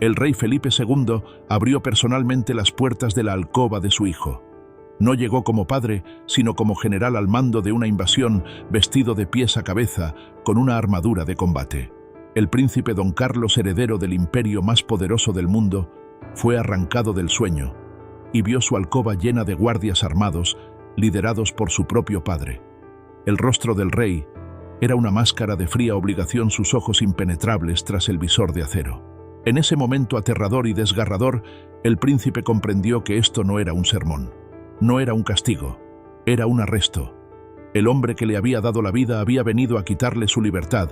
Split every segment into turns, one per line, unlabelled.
El rey Felipe II abrió personalmente las puertas de la alcoba de su hijo. No llegó como padre, sino como general al mando de una invasión, vestido de pies a cabeza, con una armadura de combate. El príncipe Don Carlos, heredero del imperio más poderoso del mundo, fue arrancado del sueño y vio su alcoba llena de guardias armados, liderados por su propio padre. El rostro del rey era una máscara de fría obligación, sus ojos impenetrables tras el visor de acero. En ese momento aterrador y desgarrador, el príncipe comprendió que esto no era un sermón, no era un castigo, era un arresto. El hombre que le había dado la vida había venido a quitarle su libertad,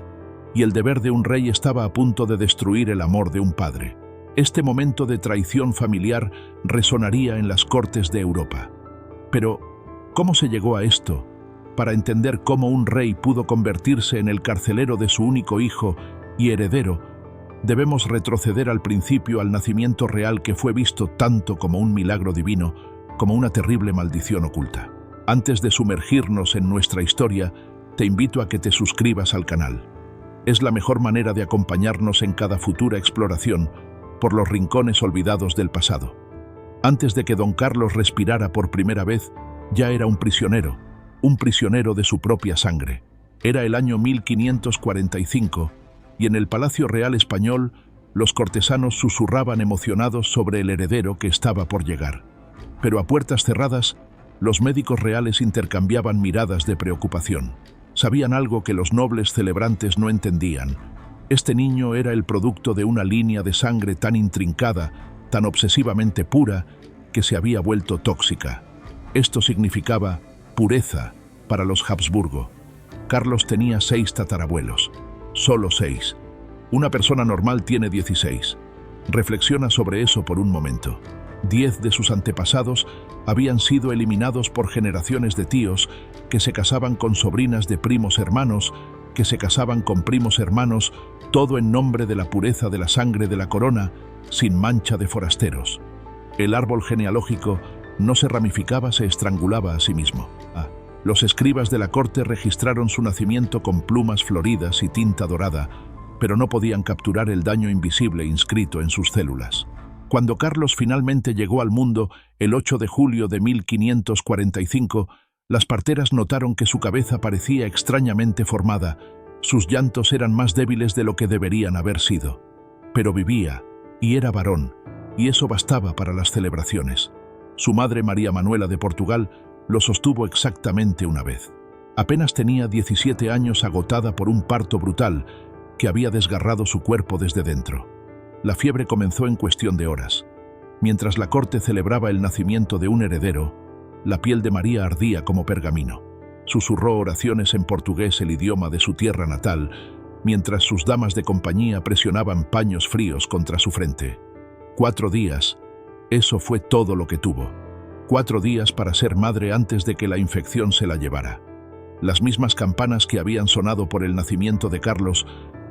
y el deber de un rey estaba a punto de destruir el amor de un padre. Este momento de traición familiar resonaría en las cortes de Europa. Pero, ¿cómo se llegó a esto? Para entender cómo un rey pudo convertirse en el carcelero de su único hijo y heredero, debemos retroceder al principio, al nacimiento real que fue visto tanto como un milagro divino, como una terrible maldición oculta. Antes de sumergirnos en nuestra historia, te invito a que te suscribas al canal. Es la mejor manera de acompañarnos en cada futura exploración por los rincones olvidados del pasado. Antes de que Don Carlos respirara por primera vez, ya era un prisionero de su propia sangre. Era el año 1545, y en el Palacio Real Español, los cortesanos susurraban emocionados sobre el heredero que estaba por llegar. Pero a puertas cerradas, los médicos reales intercambiaban miradas de preocupación. Sabían algo que los nobles celebrantes no entendían. Este niño era el producto de una línea de sangre tan intrincada, tan obsesivamente pura, que se había vuelto tóxica. Esto significaba pureza para los Habsburgo. Carlos tenía 6 tatarabuelos. Solo 6. Una persona normal tiene 16. Reflexiona sobre eso por un momento. 10 de sus antepasados habían sido eliminados por generaciones de tíos que se casaban con sobrinas de primos hermanos, que se casaban con primos hermanos, todo en nombre de la pureza de la sangre de la corona, sin mancha de forasteros. El árbol genealógico no se ramificaba, se estrangulaba a sí mismo. Los escribas de la corte registraron su nacimiento con plumas floridas y tinta dorada, pero no podían capturar el daño invisible inscrito en sus células. Cuando Carlos finalmente llegó al mundo, el 8 de julio de 1545, las parteras notaron que su cabeza parecía extrañamente formada. Sus llantos eran más débiles de lo que deberían haber sido. Pero vivía, y era varón, y eso bastaba para las celebraciones. Su madre, María Manuela de Portugal, lo sostuvo exactamente una vez. Apenas tenía 17 años, agotada por un parto brutal que había desgarrado su cuerpo desde dentro. La fiebre comenzó en cuestión de horas. Mientras la corte celebraba el nacimiento de un heredero, la piel de María ardía como pergamino. Susurró oraciones en portugués, el idioma de su tierra natal, mientras sus damas de compañía presionaban paños fríos contra su frente. 4 días, eso fue todo lo que tuvo. 4 días para ser madre antes de que la infección se la llevara. Las mismas campanas que habían sonado por el nacimiento de Carlos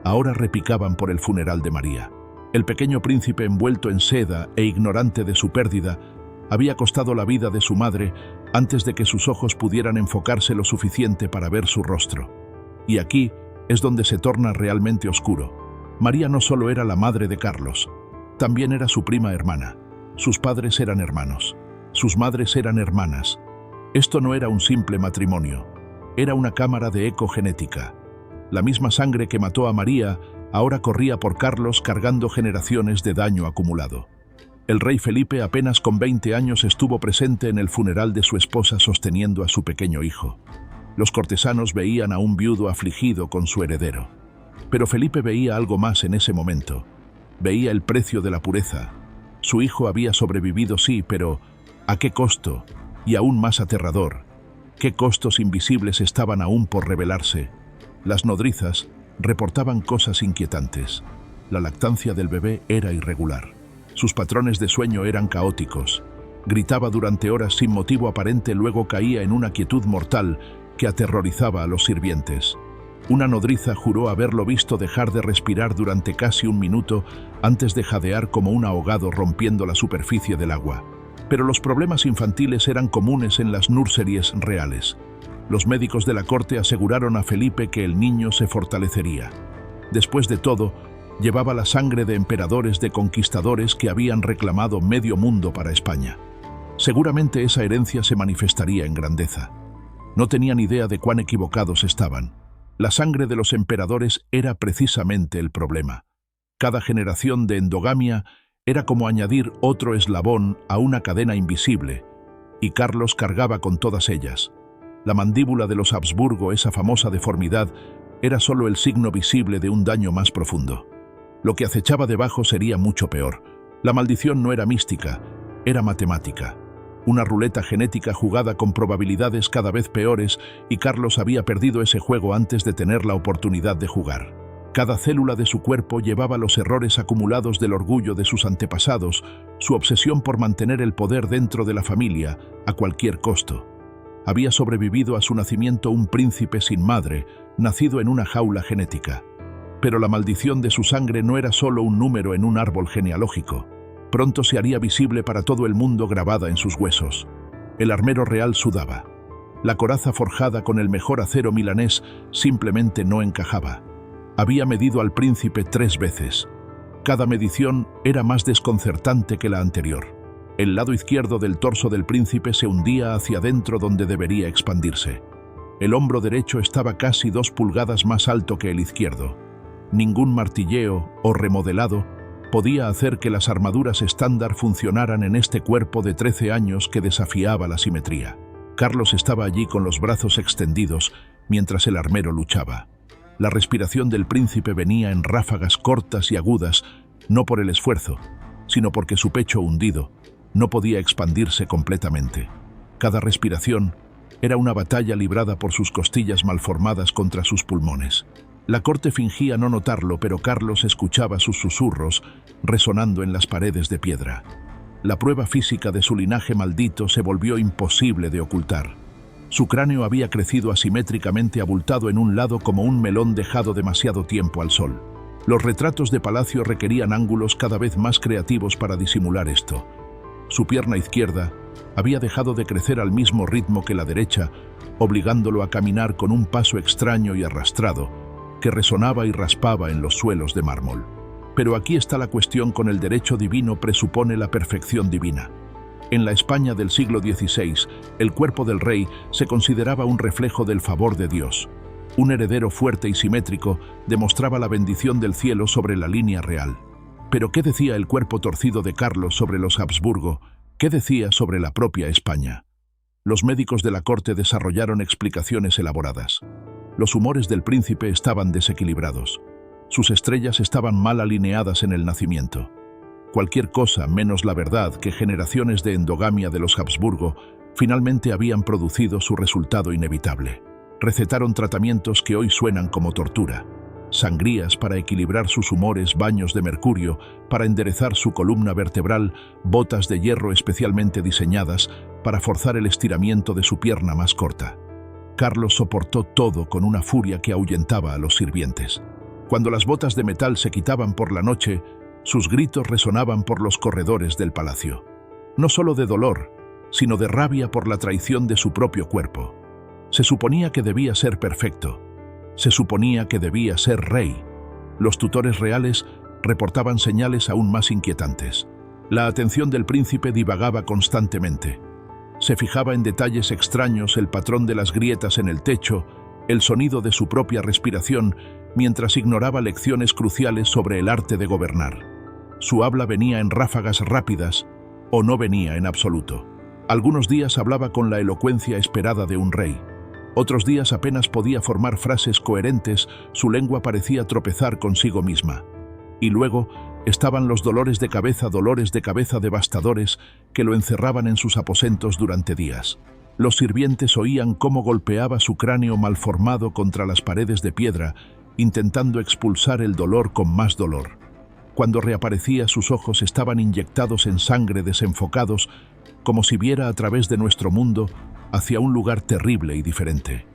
ahora repicaban por el funeral de María. El pequeño príncipe, envuelto en seda e ignorante de su pérdida, había costado la vida de su madre antes de que sus ojos pudieran enfocarse lo suficiente para ver su rostro. Y aquí es donde se torna realmente oscuro. María no solo era la madre de Carlos, también era su prima hermana. Sus padres eran hermanos. Sus madres eran hermanas. Esto no era un simple matrimonio, era una cámara de eco genética. La misma sangre que mató a María ahora corría por Carlos, cargando generaciones de daño acumulado. El rey Felipe, apenas con 20 años, estuvo presente en el funeral de su esposa sosteniendo a su pequeño hijo. Los cortesanos veían a un viudo afligido con su heredero. Pero Felipe veía algo más en ese momento. Veía el precio de la pureza. Su hijo había sobrevivido, sí, pero ¿a qué costo? Y aún más aterrador, ¿qué costos invisibles estaban aún por revelarse? Las nodrizas reportaban cosas inquietantes. La lactancia del bebé era irregular. Sus patrones de sueño eran caóticos. Gritaba durante horas sin motivo aparente, luego caía en una quietud mortal que aterrorizaba a los sirvientes. Una nodriza juró haberlo visto dejar de respirar durante casi 1 minuto antes de jadear como un ahogado rompiendo la superficie del agua. Pero los problemas infantiles eran comunes en las nurseries reales. Los médicos de la corte aseguraron a Felipe que el niño se fortalecería. Después de todo, Llevaba la sangre de emperadores, de conquistadores que habían reclamado medio mundo para España. Seguramente esa herencia se manifestaría en grandeza. No tenían idea de cuán equivocados estaban. La sangre de los emperadores era precisamente el problema. Cada generación de endogamia era como añadir otro eslabón a una cadena invisible, y Carlos cargaba con todas ellas. La mandíbula de los Habsburgo, esa famosa deformidad, era solo el signo visible de un daño más profundo. Lo que acechaba debajo sería mucho peor. La maldición no era mística, era matemática. Una ruleta genética jugada con probabilidades cada vez peores, y Carlos había perdido ese juego antes de tener la oportunidad de jugar. Cada célula de su cuerpo llevaba los errores acumulados del orgullo de sus antepasados, su obsesión por mantener el poder dentro de la familia a cualquier costo. Había sobrevivido a su nacimiento un príncipe sin madre, nacido en una jaula genética. Pero la maldición de su sangre no era solo un número en un árbol genealógico. Pronto se haría visible para todo el mundo, grabada en sus huesos. El armero real sudaba. La coraza forjada con el mejor acero milanés simplemente no encajaba. Había medido al príncipe 3 veces. Cada medición era más desconcertante que la anterior. El lado izquierdo del torso del príncipe se hundía hacia adentro donde debería expandirse. El hombro derecho estaba casi 2 pulgadas más alto que el izquierdo. Ningún martilleo o remodelado podía hacer que las armaduras estándar funcionaran en este cuerpo de 13 años que desafiaba la simetría. Carlos estaba allí con los brazos extendidos mientras el armero luchaba. La respiración del príncipe venía en ráfagas cortas y agudas, no por el esfuerzo, sino porque su pecho hundido no podía expandirse completamente. Cada respiración era una batalla librada por sus costillas malformadas contra sus pulmones. La corte fingía no notarlo, pero Carlos escuchaba sus susurros resonando en las paredes de piedra. La prueba física de su linaje maldito se volvió imposible de ocultar. Su cráneo había crecido asimétricamente, abultado en un lado como un melón dejado demasiado tiempo al sol. Los retratos de palacio requerían ángulos cada vez más creativos para disimular esto. Su pierna izquierda había dejado de crecer al mismo ritmo que la derecha, obligándolo a caminar con un paso extraño y arrastrado, que resonaba y raspaba en los suelos de mármol. Pero aquí está la cuestión: con el derecho divino presupone la perfección divina. En la España del siglo XVI, el cuerpo del rey se consideraba un reflejo del favor de Dios. Un heredero fuerte y simétrico demostraba la bendición del cielo sobre la línea real. Pero ¿qué decía el cuerpo torcido de Carlos sobre los Habsburgo? ¿Qué decía sobre la propia España? Los médicos de la corte desarrollaron explicaciones elaboradas. Los humores del príncipe estaban desequilibrados. Sus estrellas estaban mal alineadas en el nacimiento. Cualquier cosa menos la verdad que generaciones de endogamia de los Habsburgo finalmente habían producido su resultado inevitable. Recetaron tratamientos que hoy suenan como tortura. Sangrías para equilibrar sus humores, baños de mercurio para enderezar su columna vertebral, botas de hierro especialmente diseñadas para forzar el estiramiento de su pierna más corta. Carlos soportó todo con una furia que ahuyentaba a los sirvientes. Cuando las botas de metal se quitaban por la noche, sus gritos resonaban por los corredores del palacio. No solo de dolor, sino de rabia por la traición de su propio cuerpo. Se suponía que debía ser perfecto. Se suponía que debía ser rey. Los tutores reales reportaban señales aún más inquietantes. La atención del príncipe divagaba constantemente. Se fijaba en detalles extraños: el patrón de las grietas en el techo, el sonido de su propia respiración, mientras ignoraba lecciones cruciales sobre el arte de gobernar. Su habla venía en ráfagas rápidas o no venía en absoluto. Algunos días hablaba con la elocuencia esperada de un rey. Otros días apenas podía formar frases coherentes, su lengua parecía tropezar consigo misma. Y luego estaban los dolores de cabeza devastadores que lo encerraban en sus aposentos durante días. Los sirvientes oían cómo golpeaba su cráneo malformado contra las paredes de piedra, intentando expulsar el dolor con más dolor. Cuando reaparecía, sus ojos estaban inyectados en sangre, desenfocados, como si viera a través de nuestro mundo hacia un lugar terrible y diferente.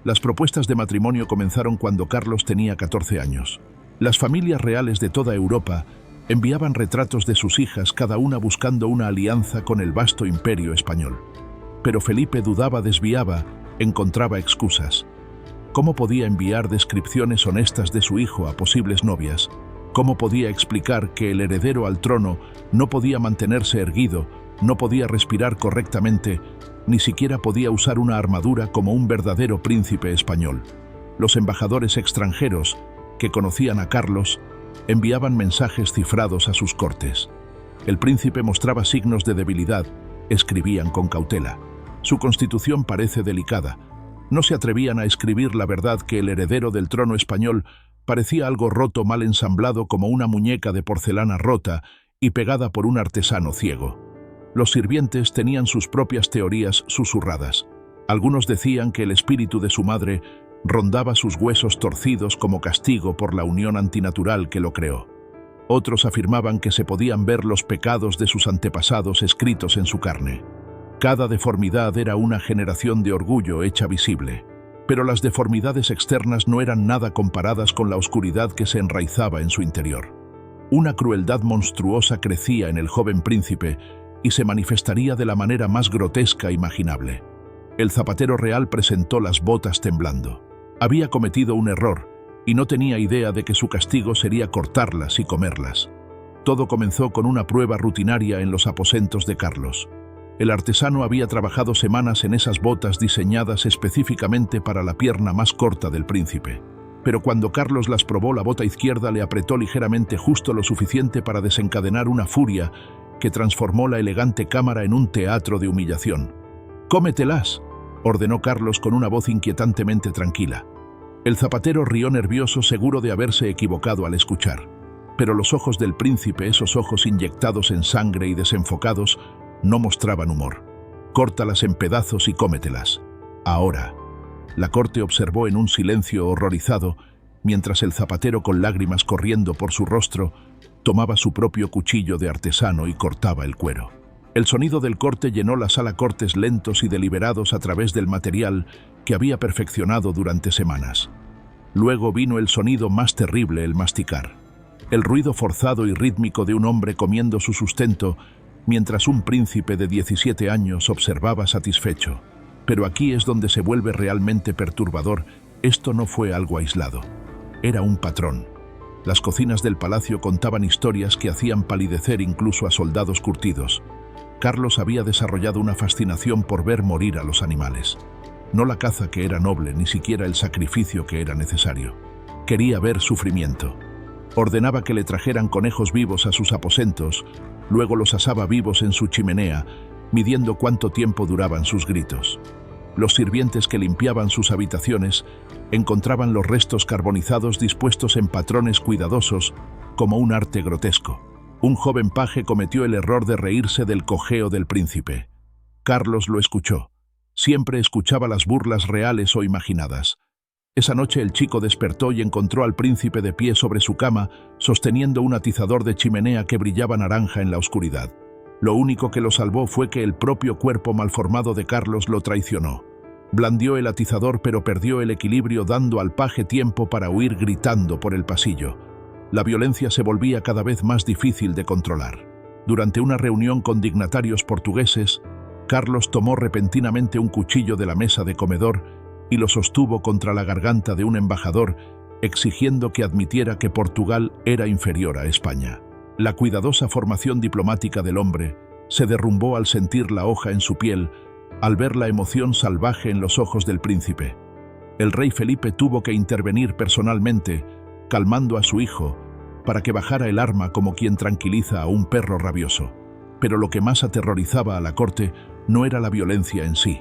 Las propuestas de matrimonio comenzaron cuando Carlos tenía 14 años. Las familias reales de toda Europa enviaban retratos de sus hijas, cada una buscando una alianza con el vasto imperio español. Pero Felipe dudaba, desviaba, encontraba excusas. ¿Cómo podía enviar descripciones honestas de su hijo a posibles novias? ¿Cómo podía explicar que el heredero al trono no podía mantenerse erguido, no podía respirar correctamente, ni siquiera podía usar una armadura como un verdadero príncipe español? Los embajadores extranjeros, que conocían a Carlos, enviaban mensajes cifrados a sus cortes. El príncipe mostraba signos de debilidad, escribían con cautela. Su constitución parece delicada. No se atrevían a escribir la verdad que el heredero del trono español parecía algo roto, mal ensamblado, como una muñeca de porcelana rota y pegada por un artesano ciego. Los sirvientes tenían sus propias teorías susurradas. Algunos decían que el espíritu de su madre rondaba sus huesos torcidos como castigo por la unión antinatural que lo creó. Otros afirmaban que se podían ver los pecados de sus antepasados escritos en su carne. Cada deformidad era una generación de orgullo hecha visible. Pero las deformidades externas no eran nada comparadas con la oscuridad que se enraizaba en su interior. Una crueldad monstruosa crecía en el joven príncipe y se manifestaría de la manera más grotesca imaginable. El zapatero real presentó las botas temblando. Había cometido un error y no tenía idea de que su castigo sería cortarlas y comerlas. Todo comenzó con una prueba rutinaria en los aposentos de Carlos. El artesano había trabajado semanas en esas botas diseñadas específicamente para la pierna más corta del príncipe. Pero cuando Carlos las probó, la bota izquierda le apretó ligeramente, justo lo suficiente para desencadenar una furia que transformó la elegante cámara en un teatro de humillación. «¡Cómetelas!», ordenó Carlos con una voz inquietantemente tranquila. El zapatero rió nervioso, seguro de haberse equivocado al escuchar. Pero los ojos del príncipe, esos ojos inyectados en sangre y desenfocados, no mostraban humor. «Córtalas en pedazos y cómetelas. Ahora». La corte observó en un silencio horrorizado, mientras el zapatero, con lágrimas corriendo por su rostro, tomaba su propio cuchillo de artesano y cortaba el cuero. El sonido del corte llenó la sala, cortes lentos y deliberados a través del material que había perfeccionado durante semanas. Luego vino el sonido más terrible, el masticar. El ruido forzado y rítmico de un hombre comiendo su sustento, mientras un príncipe de 17 años observaba satisfecho. Pero aquí es donde se vuelve realmente perturbador. Esto no fue algo aislado. Era un patrón. Las cocinas del palacio contaban historias que hacían palidecer incluso a soldados curtidos. Carlos había desarrollado una fascinación por ver morir a los animales. No la caza, que era noble, ni siquiera el sacrificio, que era necesario. Quería ver sufrimiento. Ordenaba que le trajeran conejos vivos a sus aposentos, luego los asaba vivos en su chimenea, midiendo cuánto tiempo duraban sus gritos. Los sirvientes que limpiaban sus habitaciones encontraban los restos carbonizados dispuestos en patrones cuidadosos, como un arte grotesco. Un joven paje cometió el error de reírse del cojeo del príncipe. Carlos lo escuchó. Siempre escuchaba las burlas reales o imaginadas. Esa noche el chico despertó y encontró al príncipe de pie sobre su cama, sosteniendo un atizador de chimenea que brillaba naranja en la oscuridad. Lo único que lo salvó fue que el propio cuerpo malformado de Carlos lo traicionó. Blandió el atizador, pero perdió el equilibrio, dando al paje tiempo para huir gritando por el pasillo. La violencia se volvía cada vez más difícil de controlar. Durante una reunión con dignatarios portugueses, Carlos tomó repentinamente un cuchillo de la mesa de comedor y lo sostuvo contra la garganta de un embajador, exigiendo que admitiera que Portugal era inferior a España. La cuidadosa formación diplomática del hombre se derrumbó al sentir la hoja en su piel, al ver la emoción salvaje en los ojos del príncipe. El rey Felipe tuvo que intervenir personalmente, calmando a su hijo, para que bajara el arma como quien tranquiliza a un perro rabioso. Pero lo que más aterrorizaba a la corte no era la violencia en sí,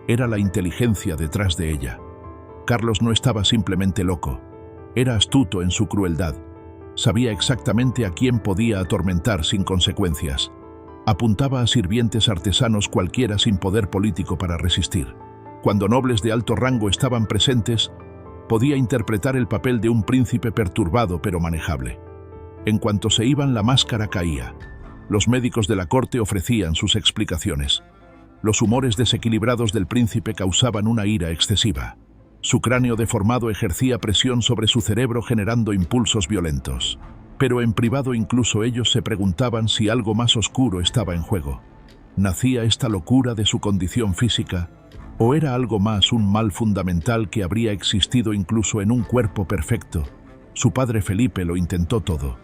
era la inteligencia detrás de ella. Carlos no estaba simplemente loco, era astuto en su crueldad. Sabía exactamente a quién podía atormentar sin consecuencias. Apuntaba a sirvientes artesanos cualquiera sin poder político para resistir. Cuando nobles de alto rango estaban presentes, podía interpretar el papel de un príncipe perturbado pero manejable. En cuanto se iban, la máscara caía. Los médicos de la corte ofrecían sus explicaciones. Los humores desequilibrados del príncipe causaban una ira excesiva. Su cráneo deformado ejercía presión sobre su cerebro, generando impulsos violentos. Pero en privado incluso ellos se preguntaban si algo más oscuro estaba en juego. ¿Nacía esta locura de su condición física? ¿O era algo más, un mal fundamental que habría existido incluso en un cuerpo perfecto? Su padre Felipe lo intentó todo.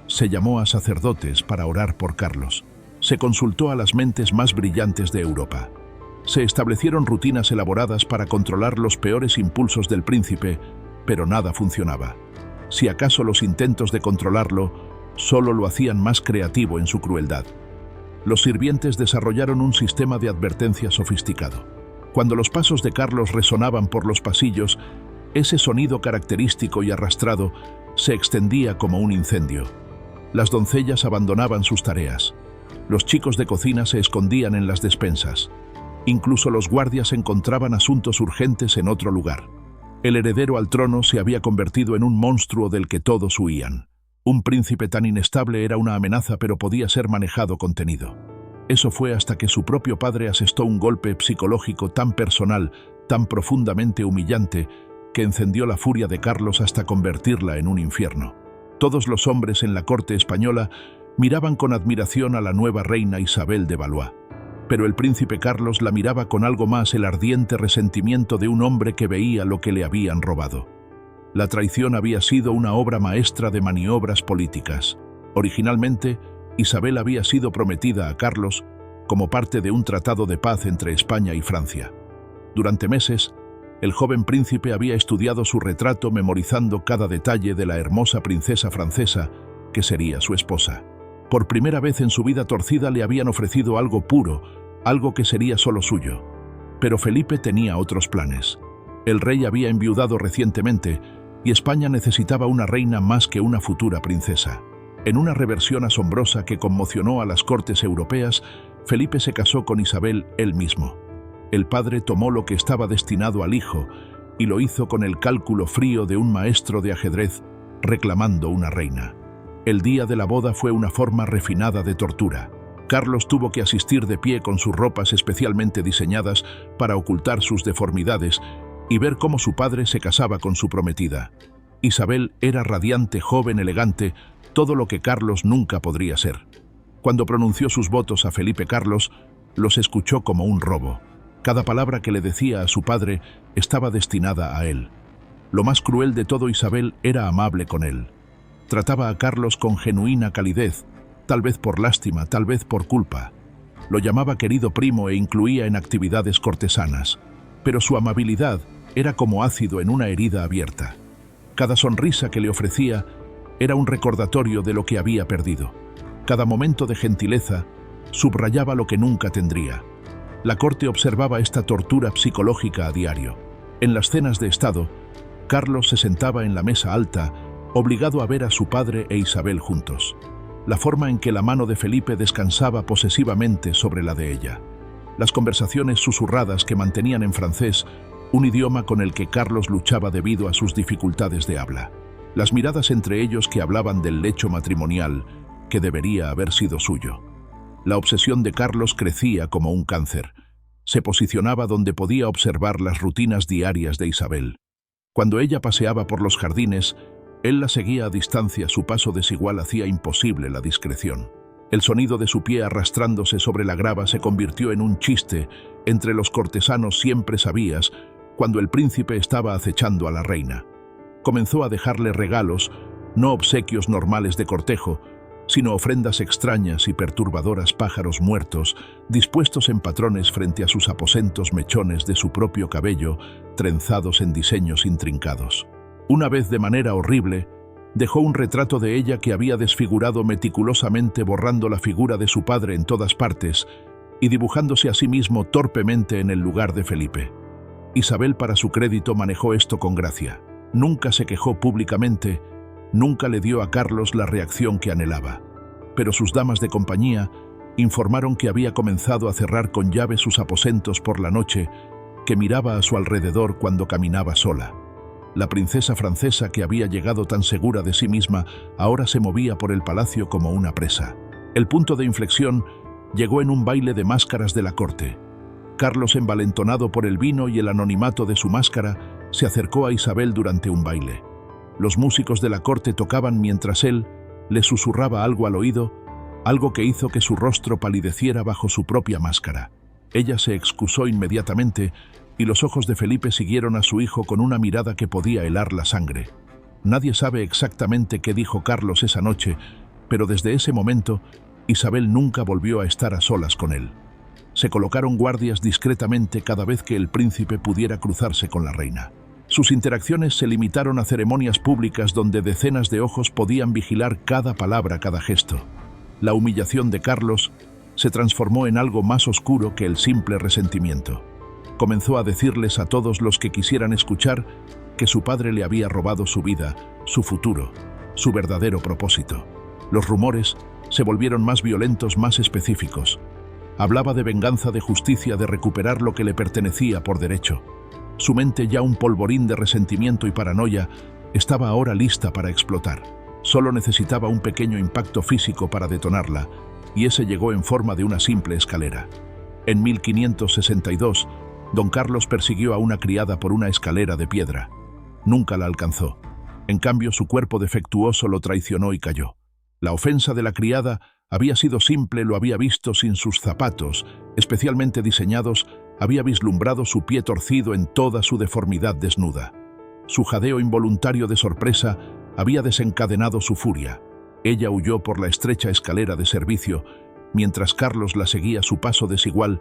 Se llamó a sacerdotes para orar por Carlos. Se consultó a las mentes más brillantes de Europa. Se establecieron rutinas elaboradas para controlar los peores impulsos del príncipe, pero nada funcionaba. Si acaso los intentos de controlarlo solo lo hacían más creativo en su crueldad. Los sirvientes desarrollaron un sistema de advertencia sofisticado. Cuando los pasos de Carlos resonaban por los pasillos, ese sonido característico y arrastrado se extendía como un incendio. Las doncellas abandonaban sus tareas. Los chicos de cocina se escondían en las despensas. Incluso los guardias encontraban asuntos urgentes en otro lugar. El heredero al trono se había convertido en un monstruo del que todos huían. Un príncipe tan inestable era una amenaza, pero podía ser manejado contenido. Eso fue hasta que su propio padre asestó un golpe psicológico tan personal, tan profundamente humillante, que encendió la furia de Carlos hasta convertirla en un infierno. Todos los hombres en la corte española miraban con admiración a la nueva reina Isabel de Valois. Pero el príncipe Carlos la miraba con algo más: el ardiente resentimiento de un hombre que veía lo que le habían robado. La traición había sido una obra maestra de maniobras políticas. Originalmente, Isabel había sido prometida a Carlos como parte de un tratado de paz entre España y Francia. Durante meses, el joven príncipe había estudiado su retrato, memorizando cada detalle de la hermosa princesa francesa que sería su esposa. Por primera vez en su vida torcida le habían ofrecido algo puro, algo que sería solo suyo. Pero Felipe tenía otros planes. El rey había enviudado recientemente y España necesitaba una reina más que una futura princesa. En una reversión asombrosa que conmocionó a las cortes europeas, Felipe se casó con Isabel él mismo. El padre tomó lo que estaba destinado al hijo y lo hizo con el cálculo frío de un maestro de ajedrez, reclamando una reina. El día de la boda fue una forma refinada de tortura. Carlos tuvo que asistir de pie con sus ropas especialmente diseñadas para ocultar sus deformidades y ver cómo su padre se casaba con su prometida. Isabel era radiante, joven, elegante, todo lo que Carlos nunca podría ser. Cuando pronunció sus votos a Felipe, Carlos los escuchó como un robo. Cada palabra que le decía a su padre estaba destinada a él. Lo más cruel de todo, Isabel era amable con él. Trataba a Carlos con genuina calidez, tal vez por lástima, tal vez por culpa. Lo llamaba querido primo e incluía en actividades cortesanas. Pero su amabilidad era como ácido en una herida abierta. Cada sonrisa que le ofrecía era un recordatorio de lo que había perdido. Cada momento de gentileza subrayaba lo que nunca tendría. La corte observaba esta tortura psicológica a diario. En las cenas de Estado, Carlos se sentaba en la mesa alta, obligado a ver a su padre e Isabel juntos. La forma en que la mano de Felipe descansaba posesivamente sobre la de ella. Las conversaciones susurradas que mantenían en francés, un idioma con el que Carlos luchaba debido a sus dificultades de habla. Las miradas entre ellos que hablaban del lecho matrimonial que debería haber sido suyo. La obsesión de Carlos crecía como un cáncer. Se posicionaba donde podía observar las rutinas diarias de Isabel. Cuando ella paseaba por los jardines, él la seguía a distancia. Su paso desigual hacía imposible la discreción. El sonido de su pie arrastrándose sobre la grava se convirtió en un chiste entre los cortesanos. Siempre sabías cuando el príncipe estaba acechando a la reina. Comenzó a dejarle regalos, no obsequios normales de cortejo, sino ofrendas extrañas y perturbadoras: pájaros muertos, dispuestos en patrones frente a sus aposentos, mechones de su propio cabello, trenzados en diseños intrincados. Una vez, de manera horrible, dejó un retrato de ella que había desfigurado meticulosamente, borrando la figura de su padre en todas partes y dibujándose a sí mismo torpemente en el lugar de Felipe. Isabel, para su crédito, manejó esto con gracia. Nunca se quejó públicamente, nunca le dio a Carlos la reacción que anhelaba. Pero sus damas de compañía informaron que había comenzado a cerrar con llave sus aposentos por la noche, que miraba a su alrededor cuando caminaba sola. La princesa francesa, que había llegado tan segura de sí misma, ahora se movía por el palacio como una presa. El punto de inflexión llegó en un baile de máscaras de la corte. Carlos, envalentonado por el vino y el anonimato de su máscara, se acercó a Isabel durante un baile. Los músicos de la corte tocaban mientras él le susurraba algo al oído, algo que hizo que su rostro palideciera bajo su propia máscara. Ella se excusó inmediatamente y los ojos de Felipe siguieron a su hijo con una mirada que podía helar la sangre. Nadie sabe exactamente qué dijo Carlos esa noche, pero desde ese momento, Isabel nunca volvió a estar a solas con él. Se colocaron guardias discretamente cada vez que el príncipe pudiera cruzarse con la reina. Sus interacciones se limitaron a ceremonias públicas donde decenas de ojos podían vigilar cada palabra, cada gesto. La humillación de Carlos se transformó en algo más oscuro que el simple resentimiento. Comenzó a decirles a todos los que quisieran escuchar que su padre le había robado su vida, su futuro, su verdadero propósito. Los rumores se volvieron más violentos, más específicos. Hablaba de venganza, de justicia, de recuperar lo que le pertenecía por derecho. Su mente, ya un polvorín de resentimiento y paranoia, estaba ahora lista para explotar. Solo necesitaba un pequeño impacto físico para detonarla, y ese llegó en forma de una simple escalera. En 1562, don Carlos persiguió a una criada por una escalera de piedra. Nunca la alcanzó. En cambio, su cuerpo defectuoso lo traicionó y cayó. La ofensa de la criada había sido simple, lo había visto sin sus zapatos, especialmente diseñados, había vislumbrado su pie torcido en toda su deformidad desnuda. Su jadeo involuntario de sorpresa había desencadenado su furia. Ella huyó por la estrecha escalera de servicio, mientras Carlos la seguía. Su paso desigual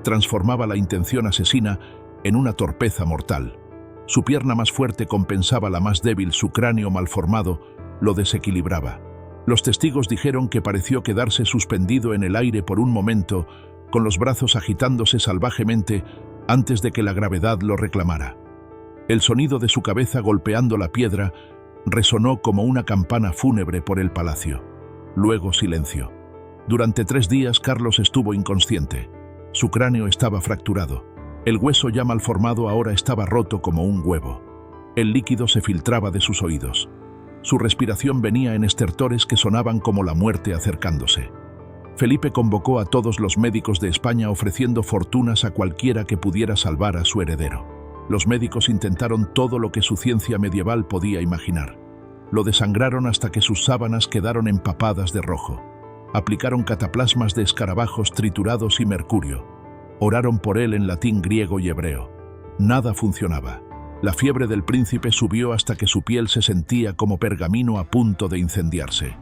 transformaba la intención asesina en una torpeza mortal. Su pierna más fuerte compensaba la más débil, su cráneo malformado lo desequilibraba. Los testigos dijeron que pareció quedarse suspendido en el aire por un momento, con los brazos agitándose salvajemente antes de que la gravedad lo reclamara. El sonido de su cabeza golpeando la piedra resonó como una campana fúnebre por el palacio. Luego silencio. Durante 3 días Carlos estuvo inconsciente. Su cráneo estaba fracturado. El hueso ya malformado ahora estaba roto como un huevo. El líquido se filtraba de sus oídos. Su respiración venía en estertores que sonaban como la muerte acercándose. Felipe convocó a todos los médicos de España ofreciendo fortunas a cualquiera que pudiera salvar a su heredero. Los médicos intentaron todo lo que su ciencia medieval podía imaginar. Lo desangraron hasta que sus sábanas quedaron empapadas de rojo. Aplicaron cataplasmas de escarabajos triturados y mercurio. Oraron por él en latín, griego y hebreo. Nada funcionaba. La fiebre del príncipe subió hasta que su piel se sentía como pergamino a punto de incendiarse.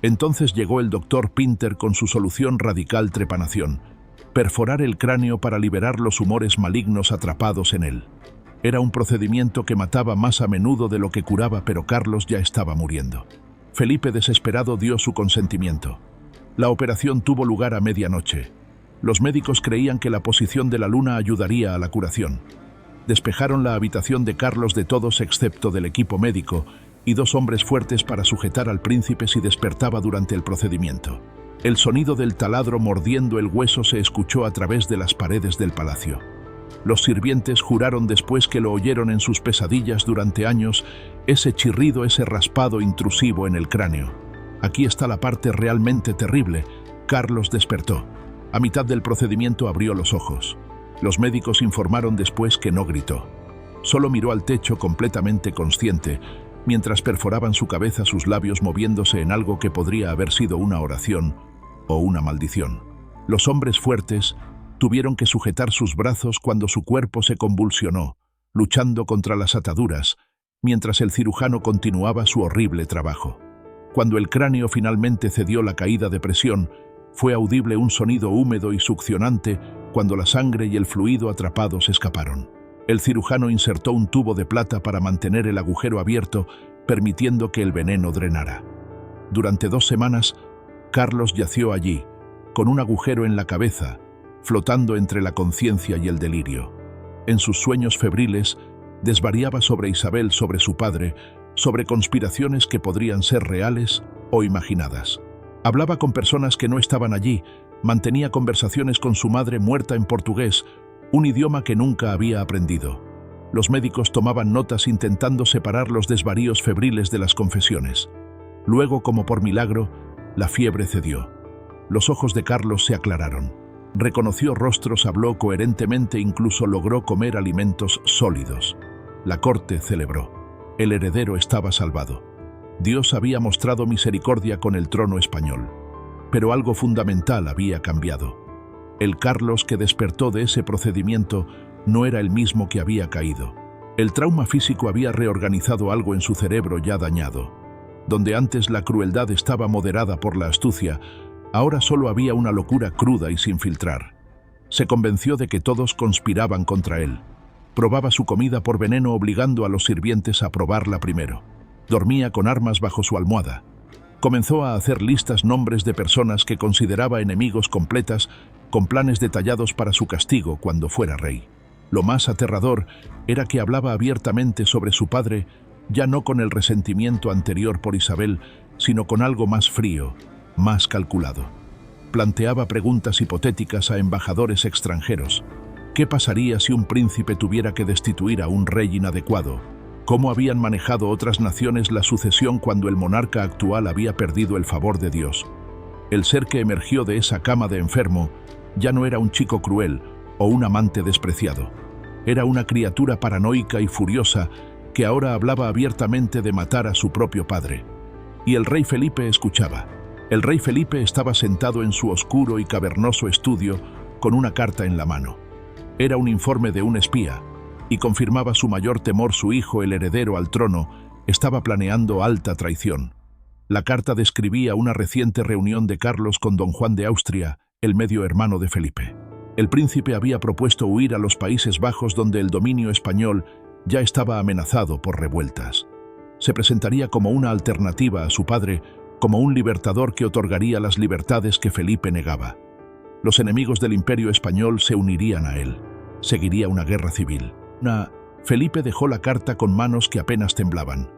Entonces llegó el doctor Pinter con su solución radical: trepanación. Perforar el cráneo para liberar los humores malignos atrapados en él. Era un procedimiento que mataba más a menudo de lo que curaba, pero Carlos ya estaba muriendo. Felipe, desesperado, dio su consentimiento. La operación tuvo lugar a medianoche. Los médicos creían que la posición de la luna ayudaría a la curación. Despejaron la habitación de Carlos de todos excepto del equipo médico y 2 hombres fuertes para sujetar al príncipe si despertaba durante el procedimiento. El sonido del taladro mordiendo el hueso se escuchó a través de las paredes del palacio. Los sirvientes juraron después que lo oyeron en sus pesadillas durante años, ese chirrido, ese raspado intrusivo en el cráneo. Aquí está la parte realmente terrible. Carlos despertó. A mitad del procedimiento abrió los ojos. Los médicos informaron después que no gritó. Solo miró al techo completamente consciente, mientras perforaban su cabeza, sus labios moviéndose en algo que podría haber sido una oración o una maldición. Los hombres fuertes tuvieron que sujetar sus brazos cuando su cuerpo se convulsionó, luchando contra las ataduras, mientras el cirujano continuaba su horrible trabajo. Cuando el cráneo finalmente cedió la caída de presión, fue audible un sonido húmedo y succionante cuando la sangre y el fluido atrapados escaparon. El cirujano insertó un tubo de plata para mantener el agujero abierto, permitiendo que el veneno drenara. Durante 2 semanas, Carlos yació allí, con un agujero en la cabeza, flotando entre la conciencia y el delirio. En sus sueños febriles, desvariaba sobre Isabel, sobre su padre, sobre conspiraciones que podrían ser reales o imaginadas. Hablaba con personas que no estaban allí, mantenía conversaciones con su madre muerta en portugués, un idioma que nunca había aprendido. Los médicos tomaban notas intentando separar los desvaríos febriles de las confesiones. Luego, como por milagro, la fiebre cedió. Los ojos de Carlos se aclararon. Reconoció rostros, habló coherentemente, incluso logró comer alimentos sólidos. La corte celebró. El heredero estaba salvado. Dios había mostrado misericordia con el trono español. Pero algo fundamental había cambiado. El Carlos que despertó de ese procedimiento no era el mismo que había caído. El trauma físico había reorganizado algo en su cerebro ya dañado. Donde antes la crueldad estaba moderada por la astucia, ahora solo había una locura cruda y sin filtrar. Se convenció de que todos conspiraban contra él. Probaba su comida por veneno obligando a los sirvientes a probarla primero. Dormía con armas bajo su almohada. Comenzó a hacer listas nombres de personas que consideraba enemigos completas, con planes detallados para su castigo cuando fuera rey. Lo más aterrador era que hablaba abiertamente sobre su padre, ya no con el resentimiento anterior por Isabel, sino con algo más frío, más calculado. Planteaba preguntas hipotéticas a embajadores extranjeros. ¿Qué pasaría si un príncipe tuviera que destituir a un rey inadecuado? ¿Cómo habían manejado otras naciones la sucesión cuando el monarca actual había perdido el favor de Dios? El ser que emergió de esa cama de enfermo ya no era un chico cruel o un amante despreciado. Era una criatura paranoica y furiosa que ahora hablaba abiertamente de matar a su propio padre. Y el rey Felipe escuchaba. El rey Felipe estaba sentado en su oscuro y cavernoso estudio con una carta en la mano. Era un informe de un espía, y confirmaba su mayor temor: su hijo, el heredero al trono, estaba planeando alta traición. La carta describía una reciente reunión de Carlos con don Juan de Austria, el medio hermano de Felipe. El príncipe había propuesto huir a los Países Bajos, donde el dominio español ya estaba amenazado por revueltas. Se presentaría como una alternativa a su padre, como un libertador que otorgaría las libertades que Felipe negaba. Los enemigos del Imperio español se unirían a él. Seguiría una guerra civil. Felipe dejó la carta con manos que apenas temblaban.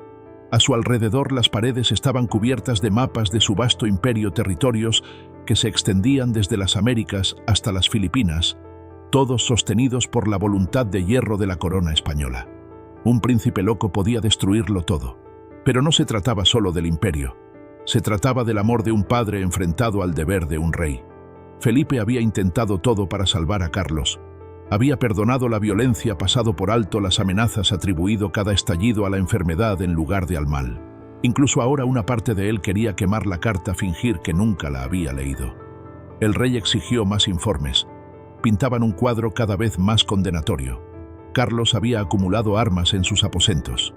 A su alrededor las paredes estaban cubiertas de mapas de su vasto imperio, territorios que se extendían desde las Américas hasta las Filipinas, todos sostenidos por la voluntad de hierro de la corona española. Un príncipe loco podía destruirlo todo. Pero no se trataba solo del imperio. Se trataba del amor de un padre enfrentado al deber de un rey. Felipe había intentado todo para salvar a Carlos. Había perdonado la violencia, pasado por alto las amenazas, atribuido cada estallido a la enfermedad en lugar de al mal. Incluso ahora una parte de él quería quemar la carta, fingir que nunca la había leído. El rey exigió más informes. Pintaban un cuadro cada vez más condenatorio. Carlos había acumulado armas en sus aposentos.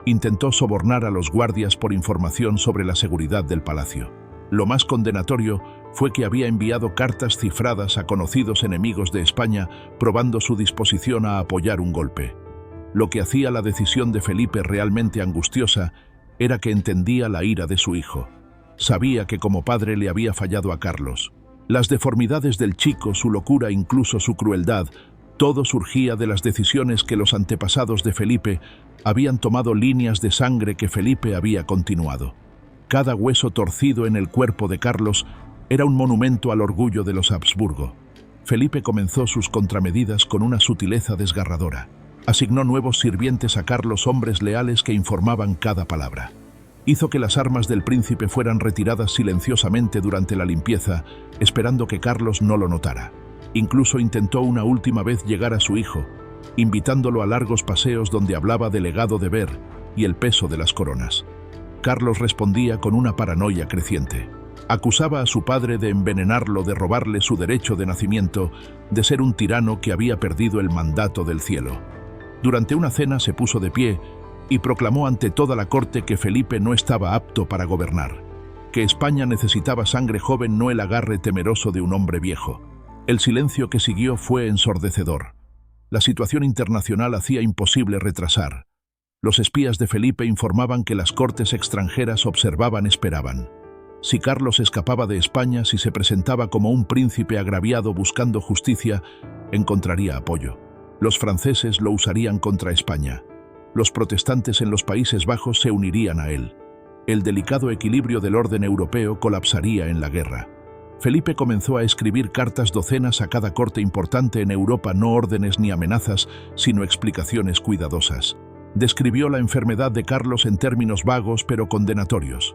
Intentó sobornar a los guardias por información sobre la seguridad del palacio. Lo más condenatorio fue que había enviado cartas cifradas a conocidos enemigos de España, probando su disposición a apoyar un golpe. Lo que hacía la decisión de Felipe realmente angustiosa era que entendía la ira de su hijo. Sabía que como padre le había fallado a Carlos. Las deformidades del chico, su locura, incluso su crueldad, todo surgía de las decisiones que los antepasados de Felipe habían tomado, líneas de sangre que Felipe había continuado. Cada hueso torcido en el cuerpo de Carlos era un monumento al orgullo de los Habsburgo. Felipe comenzó sus contramedidas con una sutileza desgarradora. Asignó nuevos sirvientes a Carlos, hombres leales que informaban cada palabra. Hizo que las armas del príncipe fueran retiradas silenciosamente durante la limpieza, esperando que Carlos no lo notara. Incluso intentó una última vez llegar a su hijo, invitándolo a largos paseos donde hablaba del legado de Ver y el peso de las coronas. Carlos respondía con una paranoia creciente. Acusaba a su padre de envenenarlo, de robarle su derecho de nacimiento, de ser un tirano que había perdido el mandato del cielo. Durante una cena se puso de pie y proclamó ante toda la corte que Felipe no estaba apto para gobernar, que España necesitaba sangre joven, no el agarre temeroso de un hombre viejo. El silencio que siguió fue ensordecedor. La situación internacional hacía imposible retrasar. Los espías de Felipe informaban que las cortes extranjeras observaban, esperaban. Si Carlos escapaba de España, si se presentaba como un príncipe agraviado buscando justicia, encontraría apoyo. Los franceses lo usarían contra España. Los protestantes en los Países Bajos se unirían a él. El delicado equilibrio del orden europeo colapsaría en la guerra. Felipe comenzó a escribir cartas, docenas a cada corte importante en Europa, no órdenes ni amenazas, sino explicaciones cuidadosas. Describió la enfermedad de Carlos en términos vagos pero condenatorios.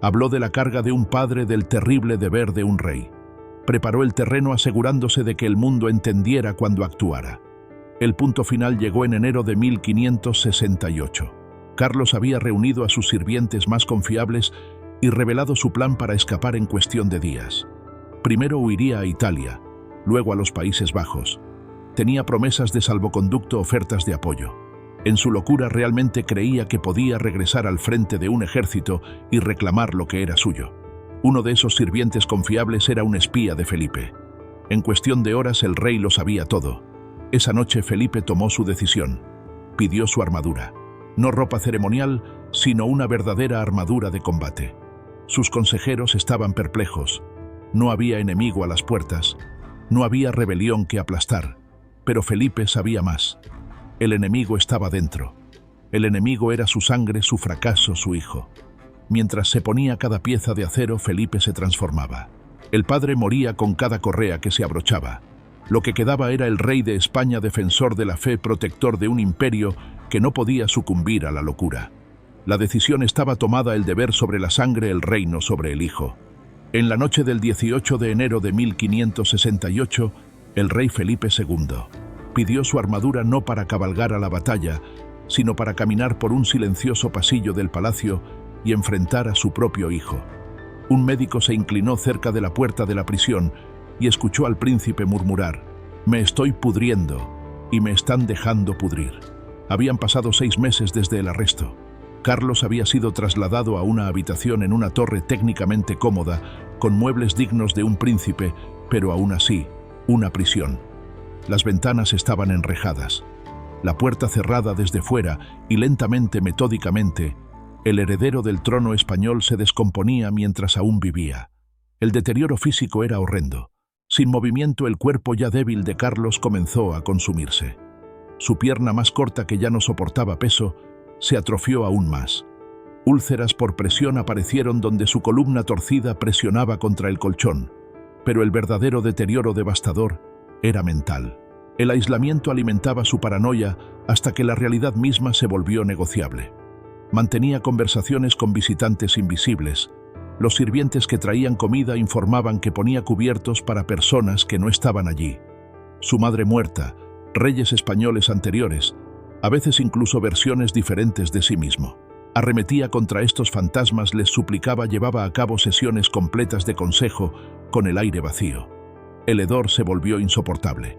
Habló de la carga de un padre, del terrible deber de un rey. Preparó el terreno asegurándose de que el mundo entendiera cuando actuara. El punto final llegó en enero de 1568. Carlos había reunido a sus sirvientes más confiables y revelado su plan para escapar en cuestión de días. Primero huiría a Italia, luego a los Países Bajos. Tenía promesas de salvoconducto, ofertas de apoyo. En su locura realmente creía que podía regresar al frente de un ejército y reclamar lo que era suyo. Uno de esos sirvientes confiables era un espía de Felipe. En cuestión de horas el rey lo sabía todo. Esa noche Felipe tomó su decisión. Pidió su armadura. No ropa ceremonial, sino una verdadera armadura de combate. Sus consejeros estaban perplejos. No había enemigo a las puertas. No había rebelión que aplastar. Pero Felipe sabía más. El enemigo estaba dentro. El enemigo era su sangre, su fracaso, su hijo. Mientras se ponía cada pieza de acero, Felipe se transformaba. El padre moría con cada correa que se abrochaba. Lo que quedaba era el rey de España, defensor de la fe, protector de un imperio que no podía sucumbir a la locura. La decisión estaba tomada, el deber sobre la sangre, el reino sobre el hijo. En la noche del 18 de enero de 1568, el rey Felipe II pidió su armadura no para cabalgar a la batalla, sino para caminar por un silencioso pasillo del palacio y enfrentar a su propio hijo. Un médico se inclinó cerca de la puerta de la prisión y escuchó al príncipe murmurar: «Me estoy pudriendo y me están dejando pudrir». Habían pasado 6 meses desde el arresto. Carlos había sido trasladado a una habitación en una torre técnicamente cómoda, con muebles dignos de un príncipe, pero aún así, una prisión. Las ventanas estaban enrejadas, la puerta cerrada desde fuera y lentamente, metódicamente, el heredero del trono español se descomponía mientras aún vivía. El deterioro físico era horrendo. Sin movimiento, el cuerpo ya débil de Carlos comenzó a consumirse. Su pierna más corta, que ya no soportaba peso, se atrofió aún más. Úlceras por presión aparecieron donde su columna torcida presionaba contra el colchón. Pero el verdadero deterioro devastador era mental. El aislamiento alimentaba su paranoia hasta que la realidad misma se volvió negociable. Mantenía conversaciones con visitantes invisibles. Los sirvientes que traían comida informaban que ponía cubiertos para personas que no estaban allí. Su madre muerta, reyes españoles anteriores, a veces incluso versiones diferentes de sí mismo. Arremetía contra estos fantasmas, les suplicaba, llevaba a cabo sesiones completas de consejo con el aire vacío. El hedor se volvió insoportable.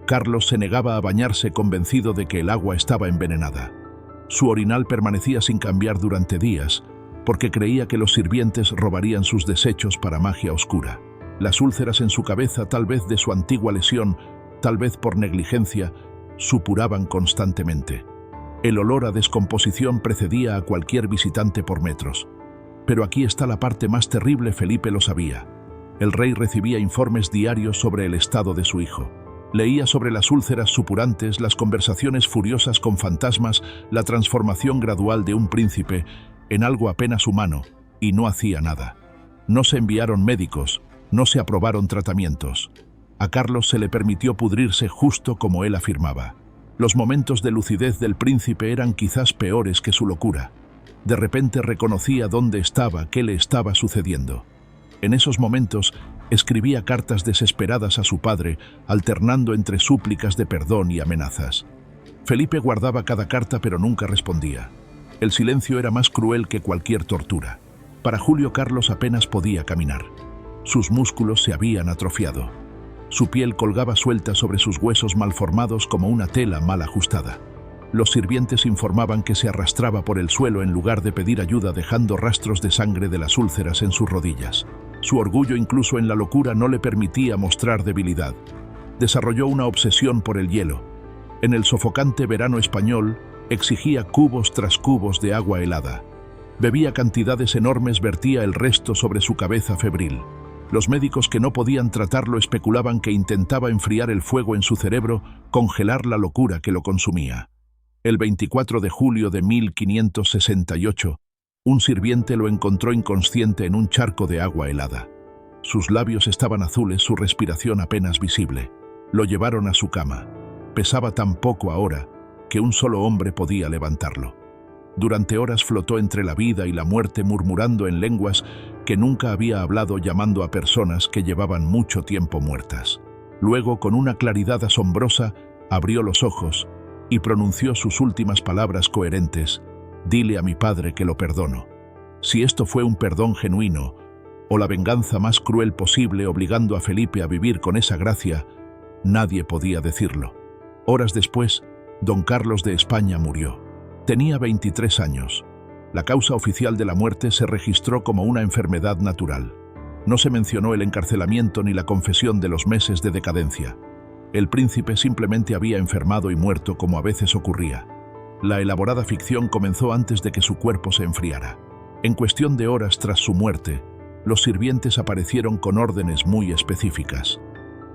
Carlos se negaba a bañarse, convencido de que el agua estaba envenenada. Su orinal permanecía sin cambiar durante días, porque creía que los sirvientes robarían sus desechos para magia oscura. Las úlceras en su cabeza, tal vez de su antigua lesión, tal vez por negligencia, supuraban constantemente. El olor a descomposición precedía a cualquier visitante por metros. Pero aquí está la parte más terrible, Felipe lo sabía. El rey recibía informes diarios sobre el estado de su hijo. Leía sobre las úlceras supurantes, las conversaciones furiosas con fantasmas, la transformación gradual de un príncipe en algo apenas humano, y no hacía nada. No se enviaron médicos, no se aprobaron tratamientos. A Carlos se le permitió pudrirse justo como él afirmaba. Los momentos de lucidez del príncipe eran quizás peores que su locura. De repente reconocía dónde estaba, qué le estaba sucediendo. En esos momentos escribía cartas desesperadas a su padre, alternando entre súplicas de perdón y amenazas. Felipe guardaba cada carta, pero nunca respondía. El silencio era más cruel que cualquier tortura. Para Julio, Carlos apenas podía caminar. Sus músculos se habían atrofiado. Su piel colgaba suelta sobre sus huesos malformados como una tela mal ajustada. Los sirvientes informaban que se arrastraba por el suelo en lugar de pedir ayuda, dejando rastros de sangre de las úlceras en sus rodillas. Su orgullo, incluso en la locura, no le permitía mostrar debilidad. Desarrolló una obsesión por el hielo. En el sofocante verano español, exigía cubos tras cubos de agua helada. Bebía cantidades enormes, vertía el resto sobre su cabeza febril. Los médicos que no podían tratarlo especulaban que intentaba enfriar el fuego en su cerebro, congelar la locura que lo consumía. El 24 de julio de 1568, un sirviente lo encontró inconsciente en un charco de agua helada. Sus labios estaban azules, su respiración apenas visible. Lo llevaron a su cama. Pesaba tan poco ahora que un solo hombre podía levantarlo. Durante horas flotó entre la vida y la muerte, murmurando en lenguas que nunca había hablado, llamando a personas que llevaban mucho tiempo muertas. Luego, con una claridad asombrosa, abrió los ojos y pronunció sus últimas palabras coherentes: «Dile a mi padre que lo perdono». Si esto fue un perdón genuino, o la venganza más cruel posible, obligando a Felipe a vivir con esa gracia, nadie podía decirlo. Horas después, Don Carlos de España murió. Tenía 23 años. La causa oficial de la muerte se registró como una enfermedad natural. No se mencionó el encarcelamiento ni la confesión de los meses de decadencia. El príncipe simplemente había enfermado y muerto como a veces ocurría. La elaborada ficción comenzó antes de que su cuerpo se enfriara. En cuestión de horas tras su muerte, los sirvientes aparecieron con órdenes muy específicas.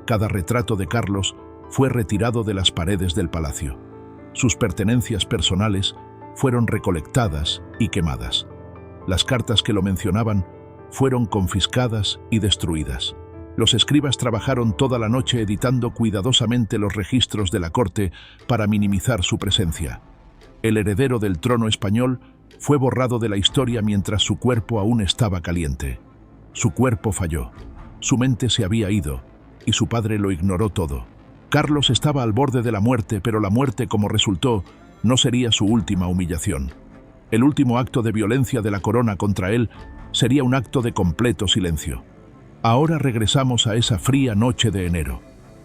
Cada retrato de Carlos fue retirado de las paredes del palacio. Sus pertenencias personales fueron recolectadas y quemadas. Las cartas que lo mencionaban fueron confiscadas y destruidas. Los escribas trabajaron toda la noche editando cuidadosamente los registros de la corte para minimizar su presencia. El heredero del trono español fue borrado de la historia mientras su cuerpo aún estaba caliente. Su cuerpo falló, su mente se había ido y su padre lo ignoró todo. Carlos estaba al borde de la muerte, pero la muerte, como resultó, no sería su última humillación. El último acto de violencia de la corona contra él sería un acto de completo silencio. Ahora regresamos a esa fría noche de enero,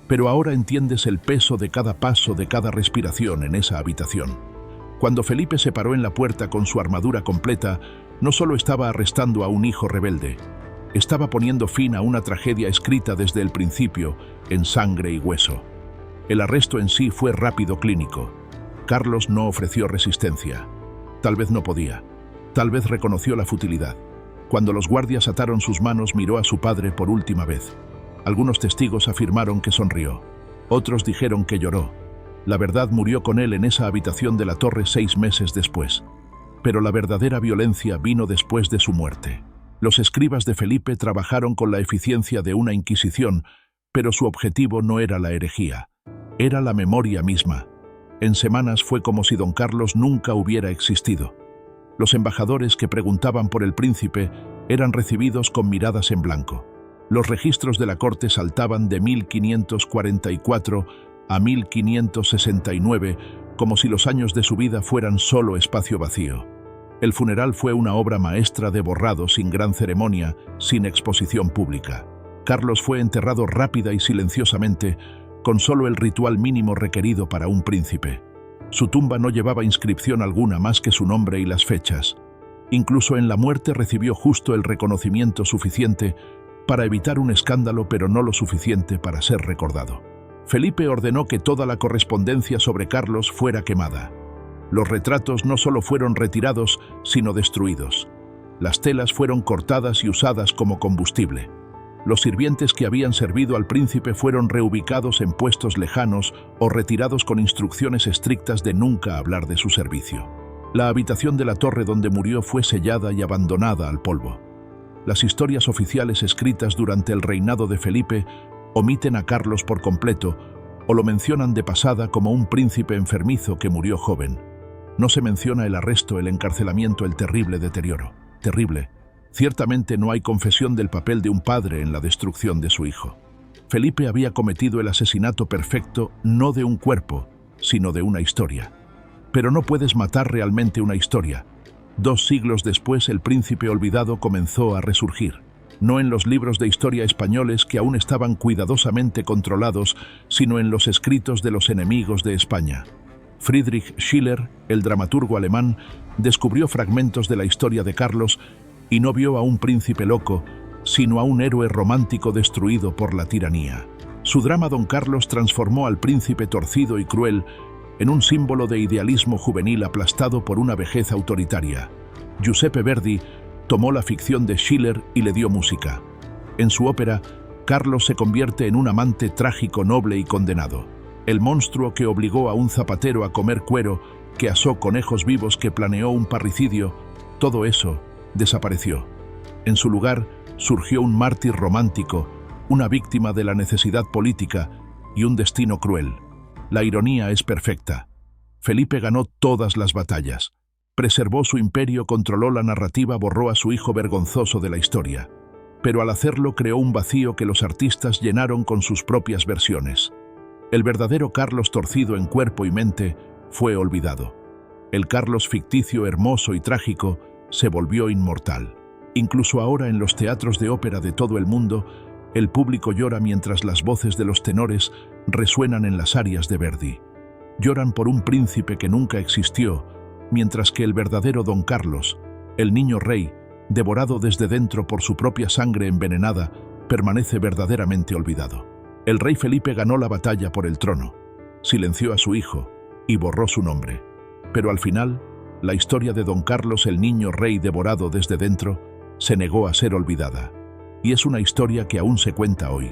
pero ahora entiendes el peso de cada paso, de cada respiración en esa habitación. Cuando Felipe se paró en la puerta con su armadura completa, no solo estaba arrestando a un hijo rebelde, estaba poniendo fin a una tragedia escrita desde el principio, en sangre y hueso. El arresto en sí fue rápido, clínico. Carlos no ofreció resistencia. Tal vez no podía. Tal vez reconoció la futilidad. Cuando los guardias ataron sus manos, miró a su padre por última vez. Algunos testigos afirmaron que sonrió. Otros dijeron que lloró. La verdad murió con él en esa habitación de la torre 6 meses después. Pero la verdadera violencia vino después de su muerte. Los escribas de Felipe trabajaron con la eficiencia de una inquisición, pero su objetivo no era la herejía. Era la memoria misma. En semanas fue como si don Carlos nunca hubiera existido. Los embajadores que preguntaban por el príncipe eran recibidos con miradas en blanco. Los registros de la corte saltaban de 1544 a 1569, como si los años de su vida fueran solo espacio vacío. El funeral fue una obra maestra de borrado, sin gran ceremonia, sin exposición pública. Carlos fue enterrado rápida y silenciosamente, con solo el ritual mínimo requerido para un príncipe. Su tumba no llevaba inscripción alguna más que su nombre y las fechas. Incluso en la muerte recibió justo el reconocimiento suficiente para evitar un escándalo, pero no lo suficiente para ser recordado. Felipe ordenó que toda la correspondencia sobre Carlos fuera quemada. Los retratos no solo fueron retirados, sino destruidos. Las telas fueron cortadas y usadas como combustible. Los sirvientes que habían servido al príncipe fueron reubicados en puestos lejanos o retirados con instrucciones estrictas de nunca hablar de su servicio. La habitación de la torre donde murió fue sellada y abandonada al polvo. Las historias oficiales escritas durante el reinado de Felipe omiten a Carlos por completo o lo mencionan de pasada como un príncipe enfermizo que murió joven. No se menciona el arresto, el encarcelamiento, el terrible deterioro. Terrible. Ciertamente no hay confesión del papel de un padre en la destrucción de su hijo. Felipe había cometido el asesinato perfecto no de un cuerpo, sino de una historia. Pero no puedes matar realmente una historia. 2 siglos después, el príncipe olvidado comenzó a resurgir. No en los libros de historia españoles que aún estaban cuidadosamente controlados, sino en los escritos de los enemigos de España. Friedrich Schiller, el dramaturgo alemán, descubrió fragmentos de la historia de Carlos y no vio a un príncipe loco, sino a un héroe romántico destruido por la tiranía. Su drama Don Carlos transformó al príncipe torcido y cruel en un símbolo de idealismo juvenil aplastado por una vejez autoritaria. Giuseppe Verdi tomó la ficción de Schiller y le dio música. En su ópera, Carlos se convierte en un amante trágico, noble y condenado. El monstruo que obligó a un zapatero a comer cuero, que asó conejos vivos, que planeó un parricidio, todo eso desapareció. En su lugar surgió un mártir romántico, una víctima de la necesidad política y un destino cruel. La ironía es perfecta. Felipe ganó todas las batallas. Preservó su imperio, controló la narrativa, borró a su hijo vergonzoso de la historia. Pero al hacerlo creó un vacío que los artistas llenaron con sus propias versiones. El verdadero Carlos, torcido en cuerpo y mente, fue olvidado. El Carlos ficticio, hermoso y trágico, se volvió inmortal. Incluso ahora en los teatros de ópera de todo el mundo, el público llora mientras las voces de los tenores resuenan en las arias de Verdi. Lloran por un príncipe que nunca existió, mientras que el verdadero Don Carlos, el niño rey, devorado desde dentro por su propia sangre envenenada, permanece verdaderamente olvidado. El rey Felipe ganó la batalla por el trono, silenció a su hijo y borró su nombre. Pero al final, la historia de Don Carlos, el niño rey devorado desde dentro, se negó a ser olvidada. Y es una historia que aún se cuenta hoy.